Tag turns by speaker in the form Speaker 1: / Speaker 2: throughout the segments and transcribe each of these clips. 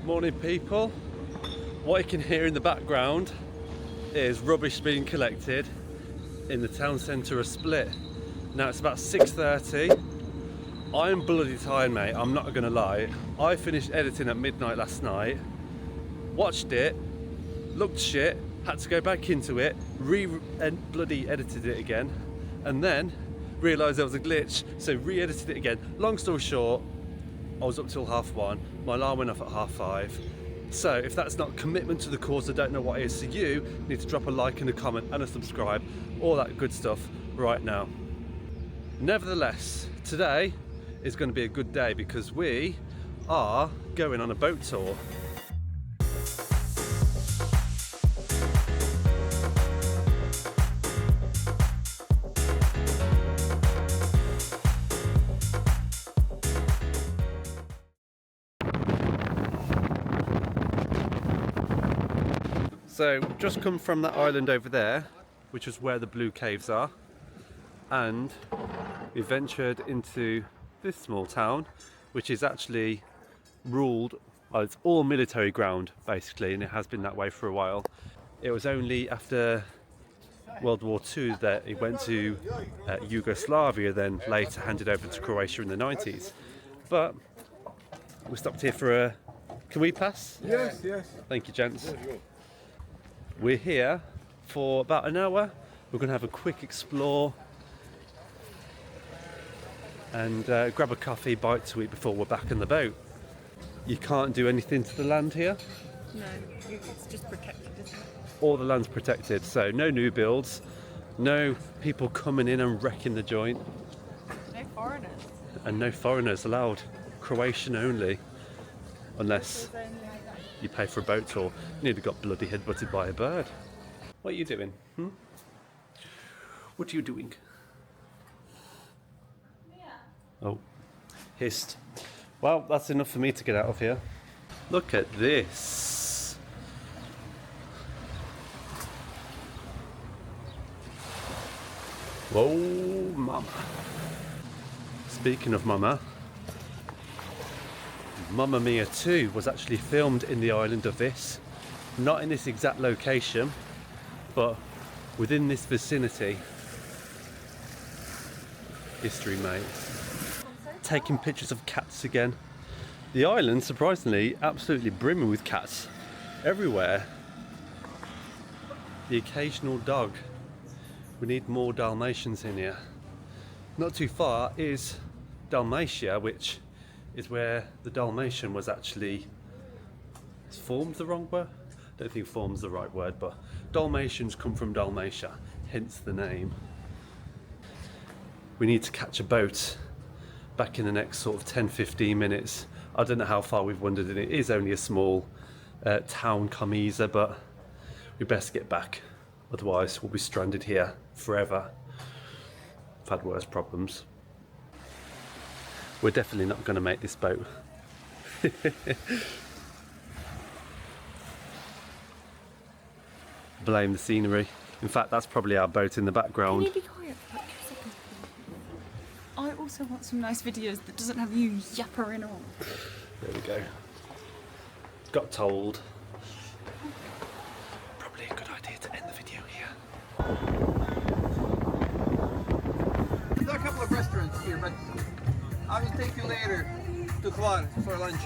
Speaker 1: Morning people. What you can hear in the background is rubbish being collected in the town centre of Split. Now it's about 6:30. I'm bloody tired, mate, I'm not gonna lie. I finished editing at midnight last night, watched it, looked shit, had to go back into it, bloody edited it again, and then realised there was a glitch, so re-edited it again. Long story short, I was up till 1:30, my alarm went off at 5:30. So if that's not commitment to the cause, I don't know what is. So you need to drop a like and a comment and a subscribe, all that good stuff right now. Nevertheless, today is going to be a good day because we are going on a boat tour. So just come from that island over there, which is where the blue caves are, and we ventured into this small town, which is actually ruled, well, it's all military ground basically, and it has been that way for a while. It was only after World War II that it went to Yugoslavia, then later handed over to Croatia in the 90s. But we stopped here for a... Can we pass?
Speaker 2: Yes, yes.
Speaker 1: Thank you, gents. We're here for about an hour. We're going to have a quick explore and grab a coffee, bite to eat before we're back in the boat. You can't do anything to the land here?
Speaker 3: No, it's just protected, isn't it?
Speaker 1: All the land's protected, so no new builds, no people coming in and wrecking the joint.
Speaker 3: No foreigners.
Speaker 1: And no foreigners allowed. Croatian only. Unless you pay for a boat tour. Nearly got bloody headbutted by a bird. What are you doing? What are you doing? Oh, hissed. Well, that's enough for me to get out of here. Look at this. Whoa, mama. Speaking of mama, Mamma Mia 2 was actually filmed in the island of Vis. Not in this exact location, but within this vicinity. History, mate. Taking pictures of cats again. The island, surprisingly, absolutely brimming with cats everywhere. The occasional dog. We need more Dalmatians in here. Not too far is Dalmatia, which is where the Dalmatian was actually... Is formed the wrong word? I don't think form's the right word, but Dalmatians come from Dalmatia, hence the name. We need to catch a boat back in the next sort of 10-15 minutes. I don't know how far we've wandered, and it is only a small town camisa, but we best get back, otherwise we'll be stranded here forever. I've had worse problems. We're definitely not going to make this boat. Blame the scenery. In fact, that's probably our boat in the background.
Speaker 3: Can you be quiet for like 2 seconds? I also want some nice videos that doesn't have you yappering on.
Speaker 1: There we go. Got told. Probably a good idea to end the video here.
Speaker 2: There's a couple of restaurants here, but I will take you later to Hvar for lunch.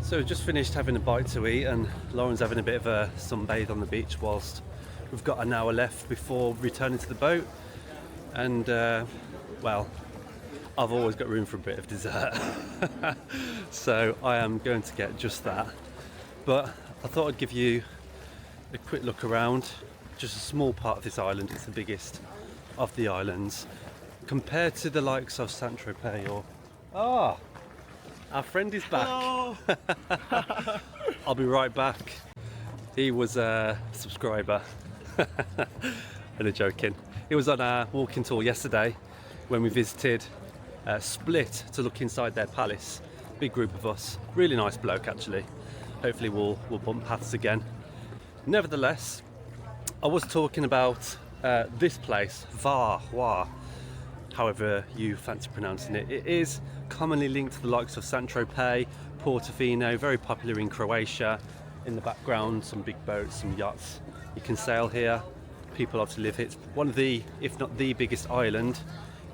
Speaker 1: So we've just finished having a bite to eat, and Lauren's having a bit of a sunbathe on the beach whilst we've got an hour left before returning to the boat. And well, I've always got room for a bit of dessert. So I am going to get just that. But I thought I'd give you a quick look around. Just a small part of this island. It's the biggest of the islands compared to the likes of Saint-Tropez or... Ah, our friend is back.
Speaker 2: Hello.
Speaker 1: I'll be right back. He was a subscriber. Only joking. He was on our walking tour yesterday when we visited Split to look inside their palace. Big group of us. Really nice bloke actually. Hopefully we'll bump paths again. Nevertheless, I was talking about this place, Hvar. however you fancy pronouncing it. It is commonly linked to the likes of Saint-Tropez, Portofino, very popular in Croatia. In the background, some big boats, some yachts. You can sail here. People obviously live here. It's one of the, if not the biggest island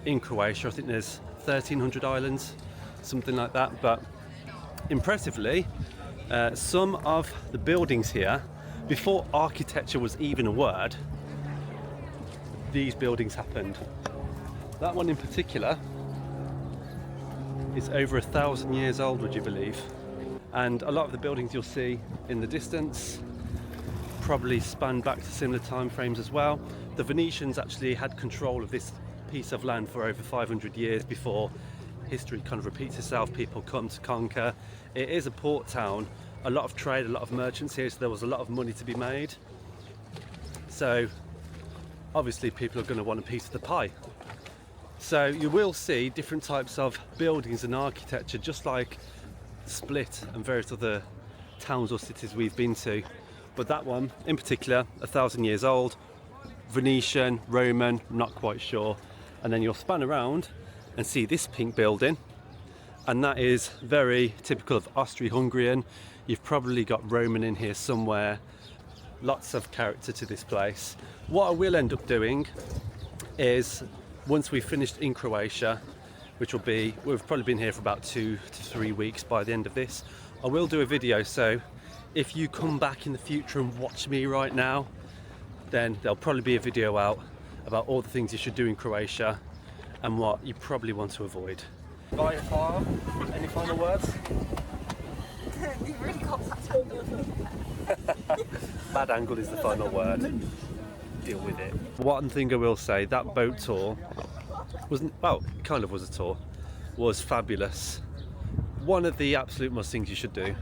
Speaker 1: in Croatia. I think there's 1,300 islands, something like that. But impressively, some of the buildings here, before architecture was even a word, these buildings happened. That one in particular is over 1,000 years old, would you believe? And a lot of the buildings you'll see in the distance probably span back to similar time frames as well. The Venetians actually had control of this piece of land for over 500 years before history kind of repeats itself. People come to conquer. It is a port town, a lot of trade, a lot of merchants here, so there was a lot of money to be made. So obviously people are going to want a piece of the pie. So you will see different types of buildings and architecture, just like Split and various other towns or cities we've been to. But that one in particular, 1,000 years old, Venetian, Roman, I'm not quite sure. And then you'll span around and see this pink building, and that is very typical of Austro-Hungarian. You've probably got Roman in here somewhere. Lots of character to this place. What I will end up doing is, once we've finished in Croatia, which will be, we've probably been here for about 2 to 3 weeks by the end of this, I will do a video. So if you come back in the future and watch me right now, then there'll probably be a video out about all the things you should do in Croatia and what you probably want to avoid. By far, any final words?
Speaker 3: You've really got that angle.
Speaker 1: Bad angle is the final word. Deal with it. One thing I will say, that boat tour wasn't, well, it kind of was a tour, was fabulous. One of the absolute must things you should do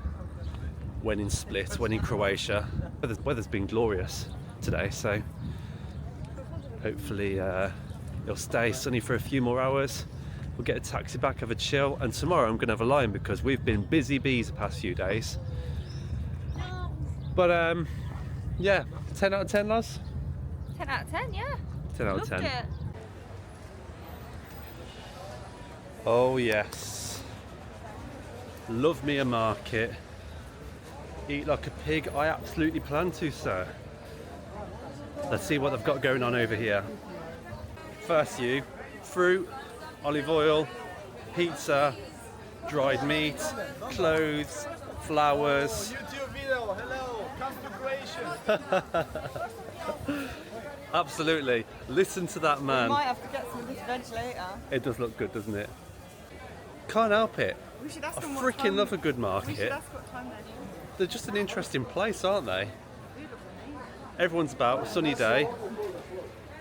Speaker 1: when in Split, when in Croatia. The weather's been glorious today, so hopefully it'll stay sunny for a few more hours. We'll get a taxi back, have a chill, and tomorrow I'm going to have a lie-in because we've been busy bees the past few days. But yeah, 10 out of 10, Loz?
Speaker 3: 10 out of 10, yeah.
Speaker 1: 10 out of 10.
Speaker 3: Loved it.
Speaker 1: Oh yes. Love me a market. Eat like a pig. I absolutely plan to, sir. Let's see what they've got going on over here. First few, fruit, olive oil, pizza, dried meat, clothes, flowers.
Speaker 2: YouTube video, hello, come to Croatia.
Speaker 1: Absolutely. Listen to that
Speaker 3: We
Speaker 1: man.
Speaker 3: might have to get some of this veg later.
Speaker 1: It does look good, doesn't it? Can't help it.
Speaker 3: We should ask
Speaker 1: I
Speaker 3: them what
Speaker 1: freaking
Speaker 3: time.
Speaker 1: love a good
Speaker 3: We should
Speaker 1: market.
Speaker 3: ask what time they're doing.
Speaker 1: They're just an interesting place, aren't they? Everyone's about, a sunny day,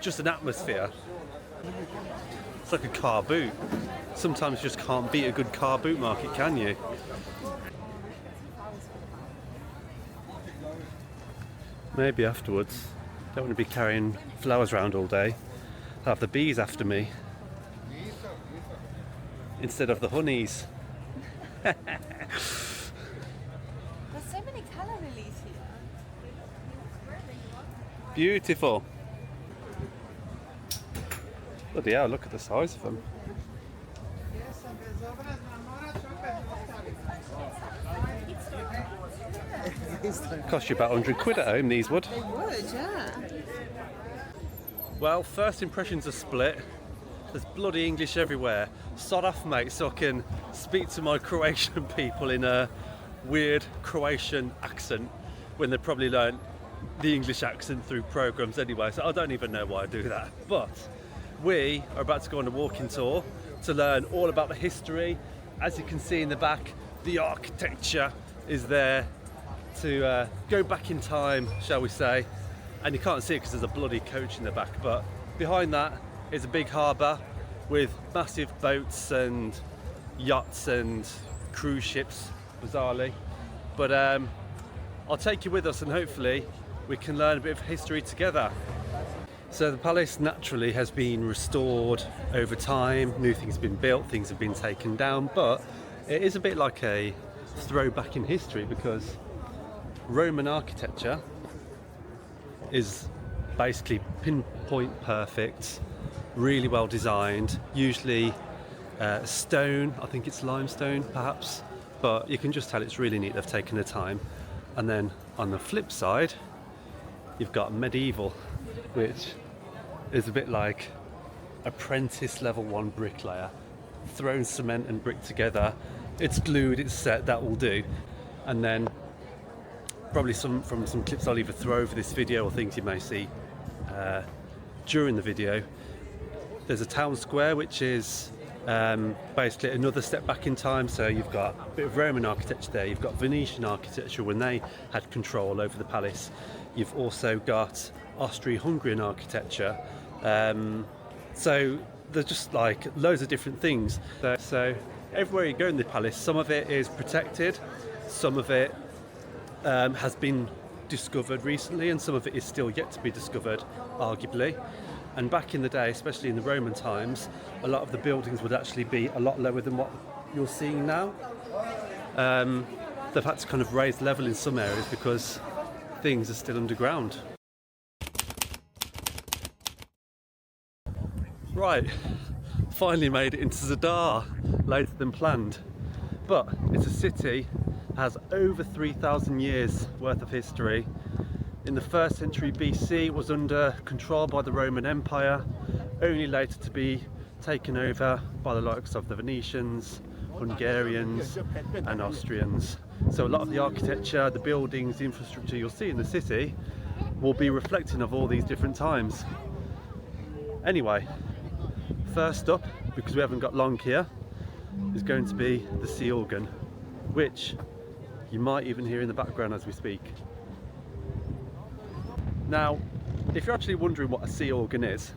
Speaker 1: just an atmosphere. It's like a car boot. Sometimes you just can't beat a good car boot market, can you? Maybe afterwards. Don't want to be carrying flowers around all day. I'll have the bees after me instead of the honeys.
Speaker 3: There's so many colour lilies here.
Speaker 1: Beautiful. Bloody hell, look at the size of them. Cost you about 100 quid at home, these would.
Speaker 3: They would, yeah.
Speaker 1: Well, first impressions are Split. There's bloody English everywhere. Sod off, mate, so I can speak to my Croatian people in a weird Croatian accent when they probably learned the English accent through programs anyway, so I don't even know why I do that. But we are about to go on a walking tour to learn all about the history. As you can see in the back, the architecture is there to go back in time, shall we say. And you can't see it because there's a bloody coach in the back, but behind that is a big harbour with massive boats and yachts and cruise ships, bizarrely. But I'll take you with us and hopefully we can learn a bit of history together. So the palace naturally has been restored over time, new things have been built, things have been taken down, but it is a bit like a throwback in history because Roman architecture is basically pinpoint perfect, really well designed, usually stone, I think it's limestone perhaps, but you can just tell it's really neat, they've taken the time. And then on the flip side, you've got medieval, which is a bit like apprentice level 1 bricklayer, thrown cement and brick together, it's glued, it's set, that will do. And then probably from some clips I'll either throw over this video or things you may see during the video, there's a town square which is basically another step back in time. So you've got a bit of Roman architecture there, you've got Venetian architecture when they had control over the palace, you've also got Austro-Hungarian architecture, so there's just like loads of different things. So everywhere you go in the palace, some of it is protected, some of it has been discovered recently, and some of it is still yet to be discovered, arguably. And back in the day, especially in the Roman times, a lot of the buildings would actually be a lot lower than what you're seeing now. They've had to kind of raise level in some areas because things are still underground. Right, finally made it into Zadar, later than planned. But it's a city, has over 3,000 years worth of history. In the 1st century BC it was under control by the Roman Empire, only later to be taken over by the likes of the Venetians, Hungarians and Austrians. So a lot of the architecture, the buildings, the infrastructure you'll see in the city will be reflecting of all these different times. Anyway, first up, because we haven't got long here, is going to be the Sea Organ, which you might even hear in the background as we speak. Now, if you're actually wondering what a sea organ is,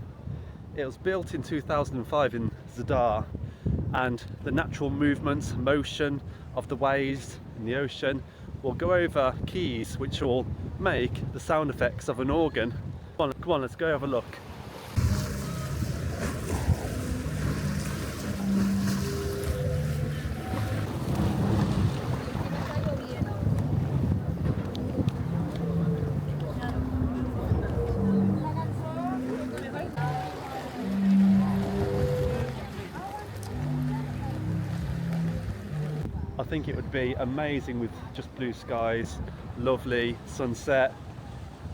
Speaker 1: it was built in 2005 in Zadar, and the natural movement, motion of the waves in the ocean will go over keys which will make the sound effects of an organ. Come on, let's go have a look. I think it would be amazing with just blue skies, lovely sunset,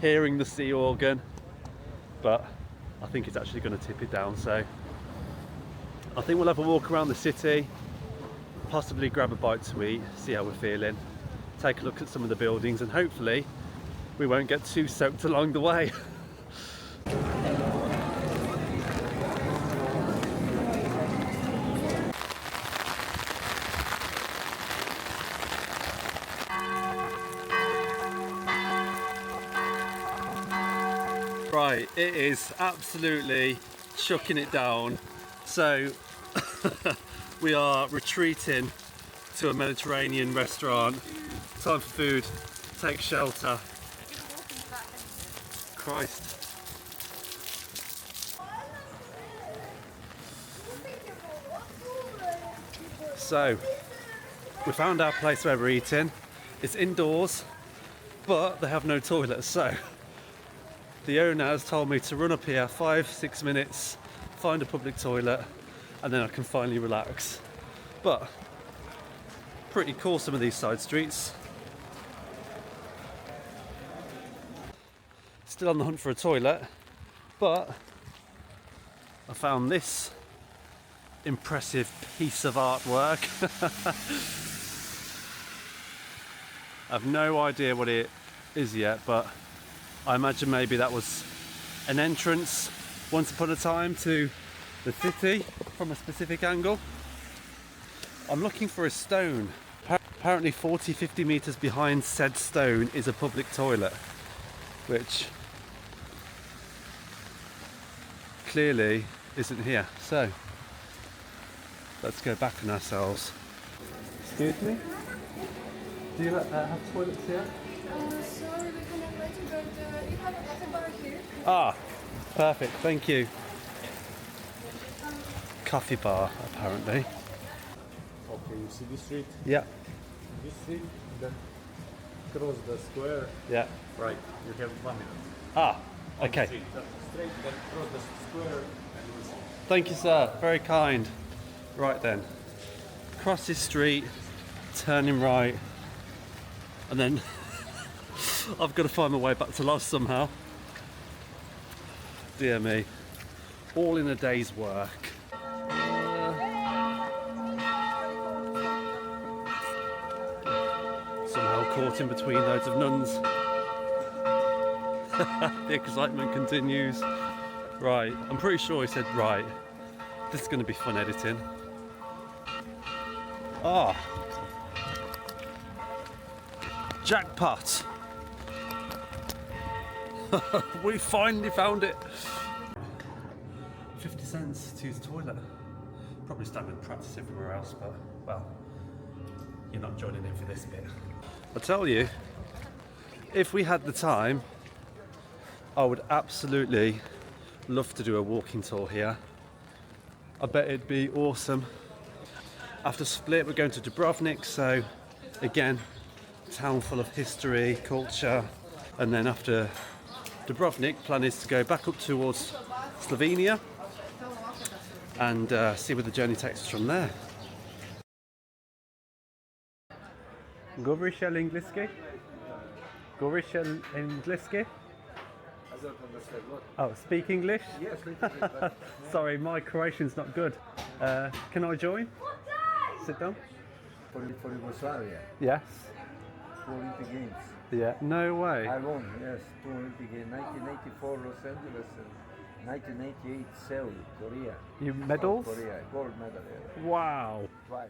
Speaker 1: hearing the sea organ, but I think it's actually going to tip it down. So I think we'll have a walk around the city, possibly grab a bite to eat, see how we're feeling, take a look at some of the buildings, and hopefully we won't get too soaked along the way. Right, it is absolutely chucking it down. So we are retreating to a Mediterranean restaurant. Time for food, take shelter. Christ. So we found our place where we're eating. It's indoors, but they have no toilets, so the owner has told me to run up here 5-6 minutes, find a public toilet, and then I can finally relax. But pretty cool, some of these side streets. Still on the hunt for a toilet, but I found this impressive piece of artwork. I've no idea what it is yet, but I imagine maybe that was an entrance once upon a time to the city from a specific angle. I'm looking for a stone. Apparently 40-50 meters behind said stone is a public toilet, which clearly isn't here. So let's go back on ourselves. Excuse me? Do you have toilets here?
Speaker 4: Sorry, we cannot let you, but you have a water bar here.
Speaker 1: Ah, perfect, thank you. Coffee bar, apparently.
Speaker 5: Okay, you see this street?
Speaker 1: Yeah,
Speaker 5: This street, then cross the square.
Speaker 1: yeah.
Speaker 5: Right, you have 1 minute.
Speaker 1: Ah,
Speaker 5: On the
Speaker 1: okay.
Speaker 5: street. Straight, then cross the square and you will see.
Speaker 1: Thank you, sir. Very kind. Right then. Cross this street, turning right, and then I've got to find my way back to Lost somehow. Dear me. All in a day's work. Somehow caught in between loads of nuns. The excitement continues. Right, I'm pretty sure he said right. This is going to be fun editing. Ah, jackpot! We finally found it. 50 cents to use the toilet. Probably standard practice everywhere else, but well, you're not joining in for this bit. I tell you, if we had the time, I would absolutely love to do a walking tour here. I bet it'd be awesome. After Split, we're going to Dubrovnik, so again, town full of history, culture, and then after Dubrovnik, plan is to go back up towards Slovenia and see where the journey takes us from there. Govoriš anglicky? Govoriš anglicky?
Speaker 5: I don't understand what.
Speaker 1: Oh, speak English?
Speaker 5: Yes, little bit.
Speaker 1: Sorry, my Croatian's not good. Can I join? Sit down?
Speaker 5: For Yugoslavia,
Speaker 1: Yes.
Speaker 5: 2 Olympic Games.
Speaker 1: Yeah. No way.
Speaker 5: I won, yes, 2 Olympic Games. 1984 Los Angeles and 1988 Seoul, Korea.
Speaker 1: You medals?
Speaker 5: Korea, gold medal, yeah.
Speaker 1: Wow.
Speaker 5: Twice.